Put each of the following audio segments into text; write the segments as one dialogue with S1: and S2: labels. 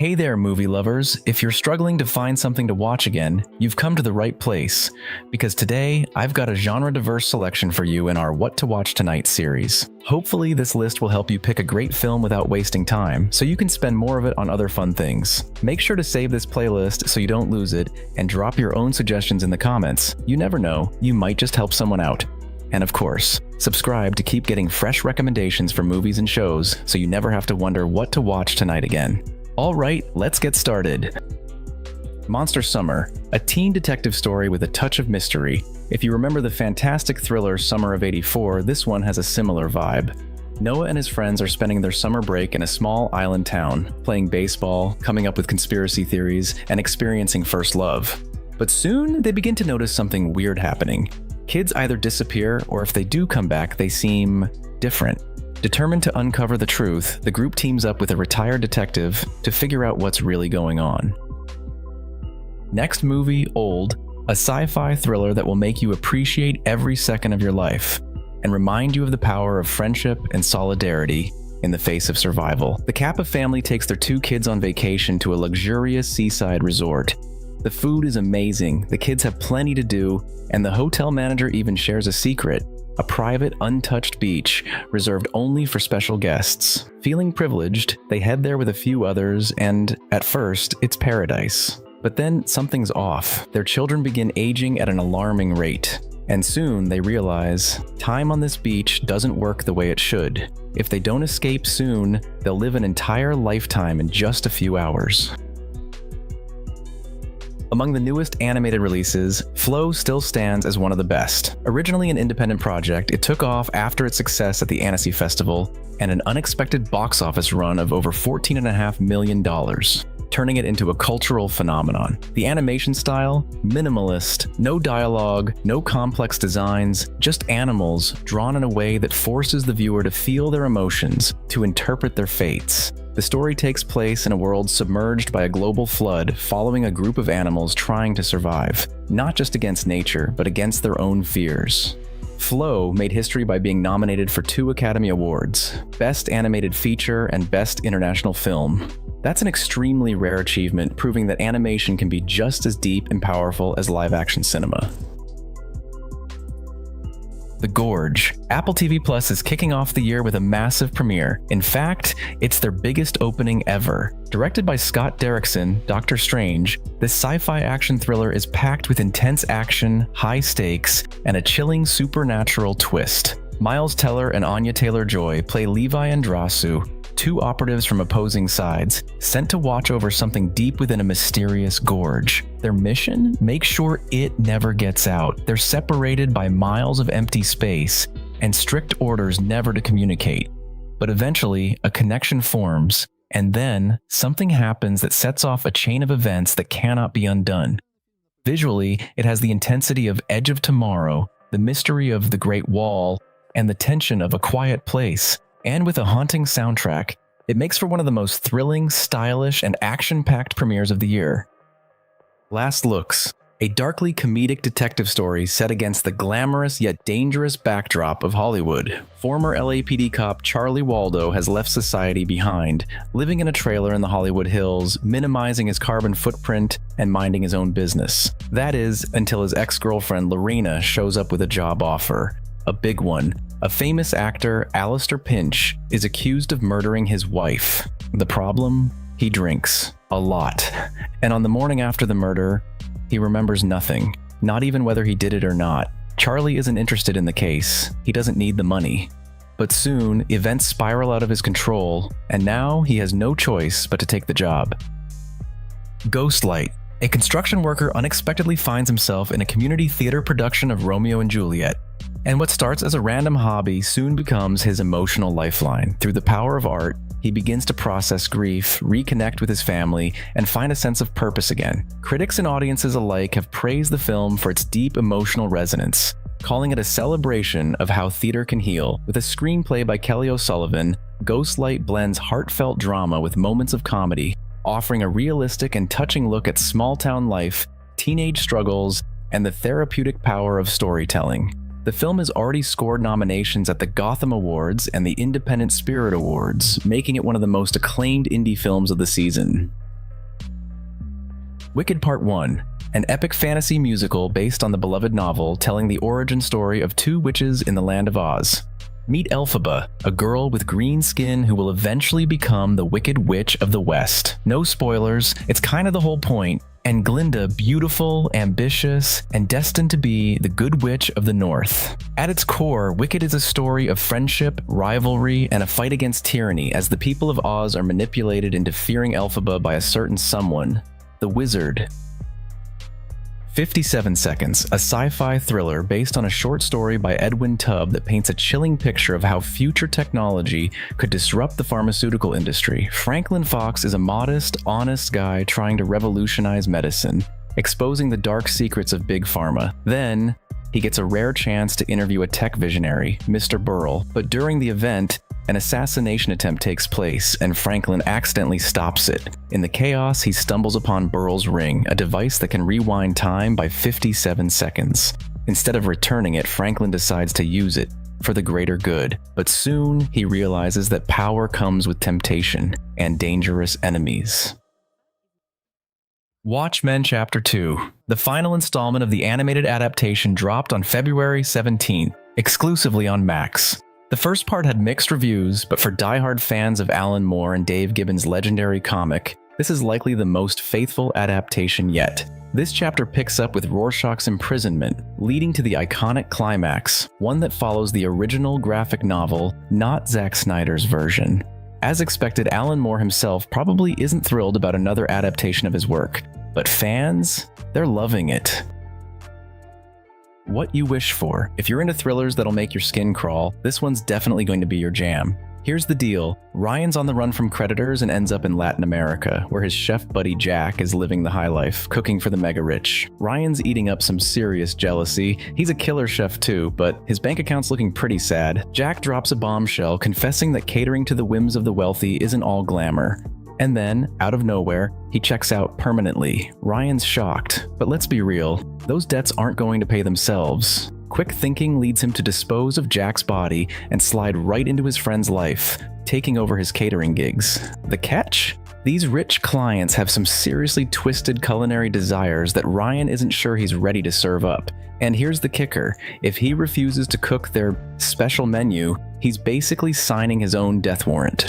S1: Hey there, movie lovers. If you're struggling to find something to watch again, you've come to the right place. Because today, I've got a genre-diverse selection for you in our What to Watch Tonight series. Hopefully, this list will help you pick a great film without wasting time, so you can spend more of it on other fun things. Make sure to save this playlist so you don't lose it, and drop your own suggestions in the comments. You never know, you might just help someone out. And of course, subscribe to keep getting fresh recommendations for movies and shows so you never have to wonder what to watch tonight again. Alright, let's get started. Monster Summer, a teen detective story with a touch of mystery. If you remember the fantastic thriller Summer of '84, this one has a similar vibe. Noah and his friends are spending their summer break in a small island town, playing baseball, coming up with conspiracy theories, and experiencing first love. But soon, they begin to notice something weird happening. Kids either disappear, or if they do come back, they seem different. Determined to uncover the truth, the group teams up with a retired detective to figure out what's really going on. Next movie, Old, a sci-fi thriller that will make you appreciate every second of your life and remind you of the power of friendship and solidarity in the face of survival. The Kappa family takes their 2 kids on vacation to a luxurious seaside resort. The food is amazing, the kids have plenty to do, and the hotel manager even shares a secret. A private, untouched beach reserved only for special guests. Feeling privileged, they head there with a few others, and at first, it's paradise. But then something's off. Their children begin aging at an alarming rate. And soon they realize time on this beach doesn't work the way it should. If they don't escape soon, they'll live an entire lifetime in just a few hours. Among the newest animated releases, Flow still stands as one of the best. Originally an independent project, it took off after its success at the Annecy Festival and an unexpected box office run of over $14.5 million, turning it into a cultural phenomenon. The animation style? Minimalist, no dialogue, no complex designs, just animals drawn in a way that forces the viewer to feel their emotions, to interpret their fates. The story takes place in a world submerged by a global flood, following a group of animals trying to survive, not just against nature, but against their own fears. Flow made history by being nominated for 2 Academy Awards, Best Animated Feature and Best International Film. That's an extremely rare achievement, proving that animation can be just as deep and powerful as live-action cinema. The Gorge. Apple TV Plus is kicking off the year with a massive premiere. In fact, it's their biggest opening ever. Directed by Scott Derrickson, Doctor Strange, this sci-fi action thriller is packed with intense action, high stakes, and a chilling supernatural twist. Miles Teller and Anya Taylor-Joy play Levi and Drasu, 2 operatives from opposing sides, sent to watch over something deep within a mysterious gorge. Their mission? Make sure it never gets out. They're separated by miles of empty space and strict orders never to communicate. But eventually, a connection forms, and then something happens that sets off a chain of events that cannot be undone. Visually, it has the intensity of Edge of Tomorrow, the mystery of the Great Wall, and the tension of A Quiet Place. And with a haunting soundtrack, it makes for one of the most thrilling, stylish, and action-packed premieres of the year. Last Looks, a darkly comedic detective story set against the glamorous yet dangerous backdrop of Hollywood. Former LAPD cop Charlie Waldo has left society behind, living in a trailer in the Hollywood Hills, minimizing his carbon footprint and minding his own business. That is, until his ex-girlfriend Lorena shows up with a job offer. A big one. A famous actor, Alistair Pinch, is accused of murdering his wife. The problem? He drinks. A lot. And on the morning after the murder, he remembers nothing. Not even whether he did it or not. Charlie isn't interested in the case. He doesn't need the money. But soon, events spiral out of his control, and now he has no choice but to take the job. Ghostlight. A construction worker unexpectedly finds himself in a community theater production of Romeo and Juliet. And what starts as a random hobby soon becomes his emotional lifeline. Through the power of art, he begins to process grief, reconnect with his family, and find a sense of purpose again. Critics and audiences alike have praised the film for its deep emotional resonance, calling it a celebration of how theater can heal. With a screenplay by Kelly O'Sullivan, Ghostlight blends heartfelt drama with moments of comedy, offering a realistic and touching look at small-town life, teenage struggles, and the therapeutic power of storytelling. The film has already scored nominations at the Gotham Awards and the Independent Spirit Awards, making it one of the most acclaimed indie films of the season. Wicked Part 1, an epic fantasy musical based on the beloved novel telling the origin story of two witches in the land of Oz. Meet Elphaba, a girl with green skin who will eventually become the Wicked Witch of the West. No spoilers, it's kind of the whole point. And Glinda, beautiful, ambitious, and destined to be the Good Witch of the North. At its core, Wicked is a story of friendship, rivalry, and a fight against tyranny as the people of Oz are manipulated into fearing Elphaba by a certain someone, the Wizard. 57 Seconds, a sci-fi thriller based on a short story by Edwin Tubb that paints a chilling picture of how future technology could disrupt the pharmaceutical industry. Franklin Fox is a modest, honest guy trying to revolutionize medicine, exposing the dark secrets of Big Pharma. Then, he gets a rare chance to interview a tech visionary, Mr. Burrell, but during the event, an assassination attempt takes place, and Franklin accidentally stops it. In the chaos, he stumbles upon Burrell's ring, a device that can rewind time by 57 seconds. Instead of returning it, Franklin decides to use it for the greater good. But soon, he realizes that power comes with temptation and dangerous enemies. Watchmen Chapter 2, the final installment of the animated adaptation, dropped on February 17th, exclusively on Max. The first part had mixed reviews, but for die-hard fans of Alan Moore and Dave Gibbons' legendary comic, this is likely the most faithful adaptation yet. This chapter picks up with Rorschach's imprisonment, leading to the iconic climax, one that follows the original graphic novel, not Zack Snyder's version. As expected, Alan Moore himself probably isn't thrilled about another adaptation of his work, but fans, they're loving it. What you wish for. If you're into thrillers that'll make your skin crawl, this one's definitely going to be your jam. Here's the deal. Ryan's on the run from creditors and ends up in Latin America, where his chef buddy Jack is living the high life, cooking for the mega rich. Ryan's eating up some serious jealousy. He's a killer chef too, but his bank account's looking pretty sad. Jack drops a bombshell, confessing that catering to the whims of the wealthy isn't all glamour. And then, out of nowhere, he checks out permanently. Ryan's shocked, but let's be real, those debts aren't going to pay themselves. Quick thinking leads him to dispose of Jack's body and slide right into his friend's life, taking over his catering gigs. The catch? These rich clients have some seriously twisted culinary desires that Ryan isn't sure he's ready to serve up. And here's the kicker, if he refuses to cook their special menu, he's basically signing his own death warrant.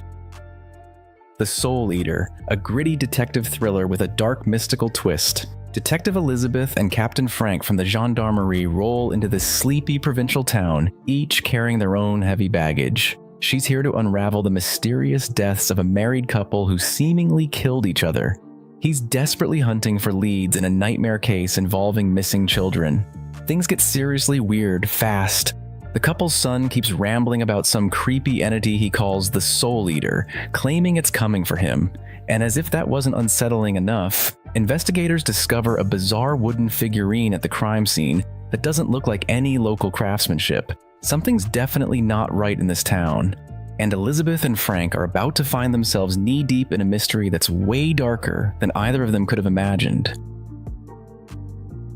S1: The Soul Eater, a gritty detective thriller with a dark mystical twist. Detective Elizabeth and Captain Frank from the gendarmerie roll into this sleepy provincial town, each carrying their own heavy baggage. She's here to unravel the mysterious deaths of a married couple who seemingly killed each other. He's desperately hunting for leads in a nightmare case involving missing children. Things get seriously weird fast. The couple's son keeps rambling about some creepy entity he calls the Soul Eater, claiming it's coming for him. And as if that wasn't unsettling enough, investigators discover a bizarre wooden figurine at the crime scene that doesn't look like any local craftsmanship. Something's definitely not right in this town. And Elizabeth and Frank are about to find themselves knee-deep in a mystery that's way darker than either of them could have imagined.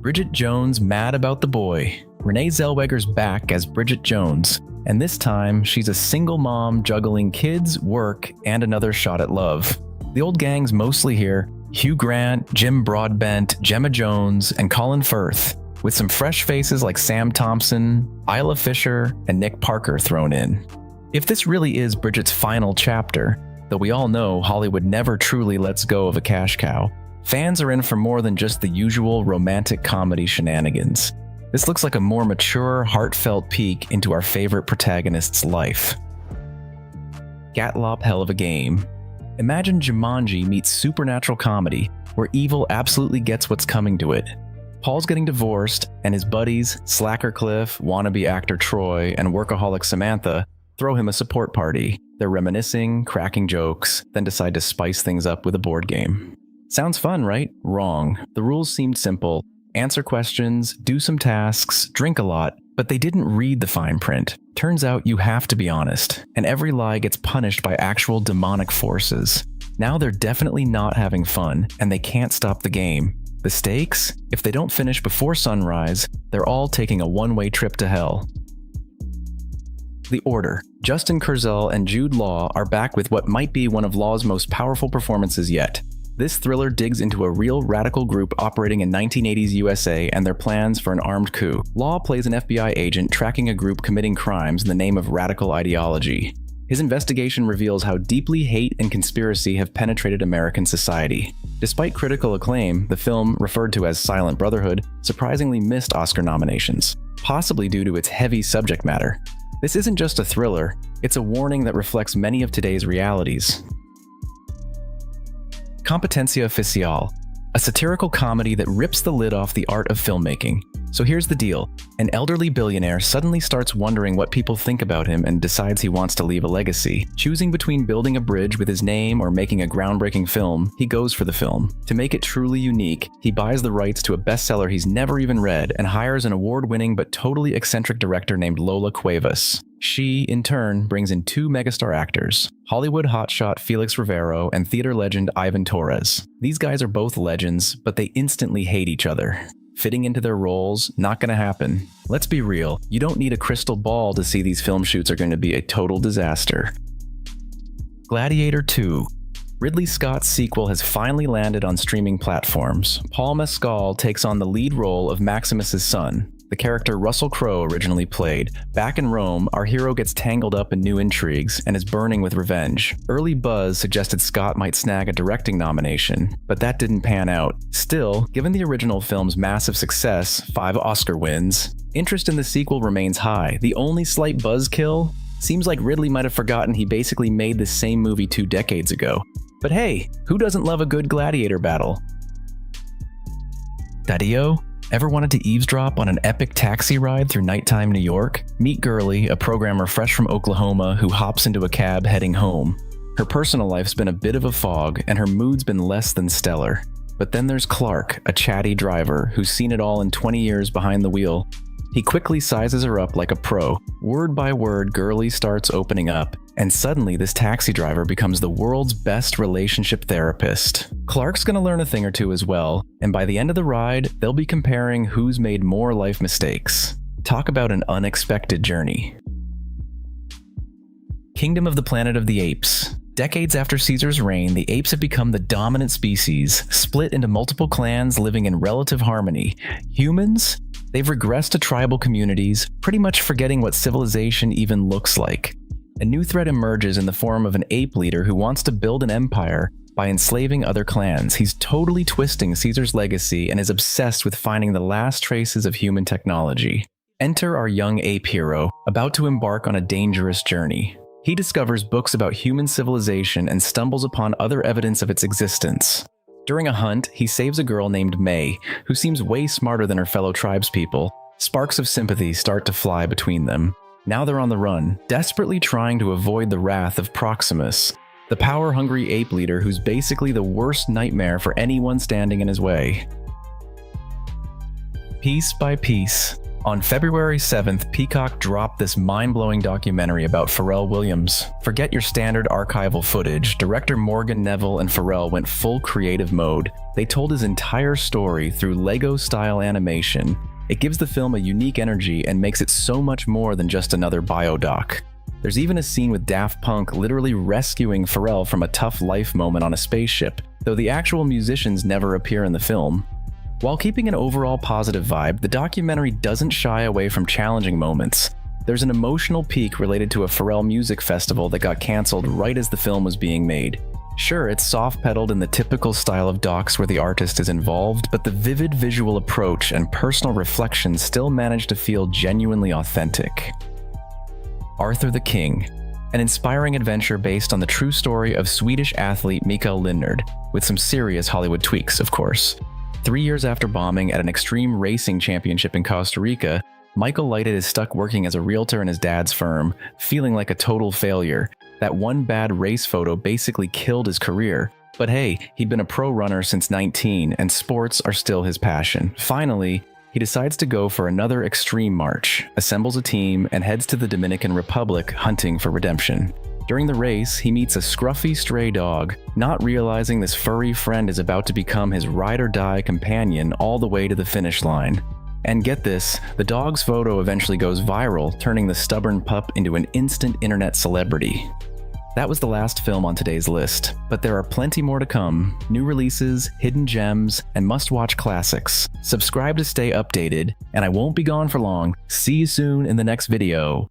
S1: Bridget Jones' Mad About the Boy. Renee Zellweger's back as Bridget Jones, and this time she's a single mom juggling kids, work, and another shot at love. The old gang's mostly here: Hugh Grant, Jim Broadbent, Gemma Jones, and Colin Firth, with some fresh faces like Sam Thompson, Isla Fisher, and Nick Parker thrown in. If this really is Bridget's final chapter, though we all know Hollywood never truly lets go of a cash cow, fans are in for more than just the usual romantic comedy shenanigans. This looks like a more mature, heartfelt peek into our favorite protagonist's life. Gatlopp Hell of a Game. Imagine Jumanji meets supernatural comedy, where evil absolutely gets what's coming to it. Paul's getting divorced, and his buddies, Slacker Cliff, wannabe actor Troy, and workaholic Samantha, throw him a support party. They're reminiscing, cracking jokes, then decide to spice things up with a board game. Sounds fun, right? Wrong. The rules seemed simple. Answer questions, do some tasks, drink a lot, but they didn't read the fine print. Turns out you have to be honest, and every lie gets punished by actual demonic forces. Now they're definitely not having fun, and they can't stop the game. The stakes? If they don't finish before sunrise, they're all taking a one-way trip to hell. The Order. Justin Kurzel and Jude Law are back with what might be one of Law's most powerful performances yet. This thriller digs into a real radical group operating in 1980s USA and their plans for an armed coup. Law plays an FBI agent tracking a group committing crimes in the name of radical ideology. His investigation reveals how deeply hate and conspiracy have penetrated American society. Despite critical acclaim, the film, referred to as Silent Brotherhood, surprisingly missed Oscar nominations, possibly due to its heavy subject matter. This isn't just a thriller, it's a warning that reflects many of today's realities. Competencia oficial, a satirical comedy that rips the lid off the art of filmmaking. So here's the deal. An elderly billionaire suddenly starts wondering what people think about him and decides he wants to leave a legacy. Choosing between building a bridge with his name or making a groundbreaking film, he goes for the film. To make it truly unique, he buys the rights to a bestseller he's never even read and hires an award-winning but totally eccentric director named Lola Cuevas. She, in turn, brings in two megastar actors, Hollywood hotshot Felix Rivero and theater legend Ivan Torres. These guys are both legends, but they instantly hate each other. Fitting into their roles, not gonna happen. Let's be real, you don't need a crystal ball to see these film shoots are going to be a total disaster. Gladiator II. Ridley Scott's sequel has finally landed on streaming platforms. Paul Mescal takes on the lead role of Maximus's son, the character Russell Crowe originally played. Back in Rome, our hero gets tangled up in new intrigues and is burning with revenge. Early buzz suggested Scott might snag a directing nomination, but that didn't pan out. Still, given the original film's massive success, 5 Oscar wins, interest in the sequel remains high. The only slight buzzkill? Seems like Ridley might have forgotten he basically made the same movie 2 decades ago. But hey, who doesn't love a good gladiator battle? Daddio? Ever wanted to eavesdrop on an epic taxi ride through nighttime New York? Meet Girly, a programmer fresh from Oklahoma who hops into a cab heading home. Her personal life's been a bit of a fog, and her mood's been less than stellar. But then there's Clark, a chatty driver who's seen it all in 20 years behind the wheel. He quickly sizes her up like a pro. Word by word, Girly starts opening up, and suddenly this taxi driver becomes the world's best relationship therapist. Clark's gonna learn a thing or two as well, and by the end of the ride, they'll be comparing who's made more life mistakes. Talk about an unexpected journey. Kingdom of the Planet of the Apes. Decades after Caesar's reign, the apes have become the dominant species, split into multiple clans living in relative harmony. Humans? They've regressed to tribal communities, pretty much forgetting what civilization even looks like. A new threat emerges in the form of an ape leader who wants to build an empire by enslaving other clans. He's totally twisting Caesar's legacy and is obsessed with finding the last traces of human technology. Enter our young ape hero, about to embark on a dangerous journey. He discovers books about human civilization and stumbles upon other evidence of its existence. During a hunt, he saves a girl named May, who seems way smarter than her fellow tribespeople. Sparks of sympathy start to fly between them. Now they're on the run, desperately trying to avoid the wrath of Proximus, the power-hungry ape leader who's basically the worst nightmare for anyone standing in his way. Piece by Piece. On February 7th, Peacock dropped this mind-blowing documentary about Pharrell Williams. Forget your standard archival footage. Director Morgan Neville and Pharrell went full creative mode. They told his entire story through Lego-style animation. It gives the film a unique energy and makes it so much more than just another biodoc. There's even a scene with Daft Punk literally rescuing Pharrell from a tough life moment on a spaceship, though the actual musicians never appear in the film. While keeping an overall positive vibe, the documentary doesn't shy away from challenging moments. There's an emotional peak related to a Pharrell music festival that got cancelled right as the film was being made. Sure, it's soft-pedaled in the typical style of docs where the artist is involved, but the vivid visual approach and personal reflection still manage to feel genuinely authentic. Arthur the King. An inspiring adventure based on the true story of Swedish athlete Mikael Lindner, with some serious Hollywood tweaks, of course. 3 years after bombing at an extreme racing championship in Costa Rica, Michael Lighted is stuck working as a realtor in his dad's firm, feeling like a total failure. That one bad race photo basically killed his career. But hey, he'd been a pro runner since 19, and sports are still his passion. Finally, he decides to go for another extreme march, assembles a team, and heads to the Dominican Republic hunting for redemption. During the race, he meets a scruffy stray dog, not realizing this furry friend is about to become his ride-or-die companion all the way to the finish line. And get this, the dog's photo eventually goes viral, turning the stubborn pup into an instant internet celebrity. That was the last film on today's list, but there are plenty more to come, new releases, hidden gems, and must-watch classics. Subscribe to stay updated, and I won't be gone for long. See you soon in the next video.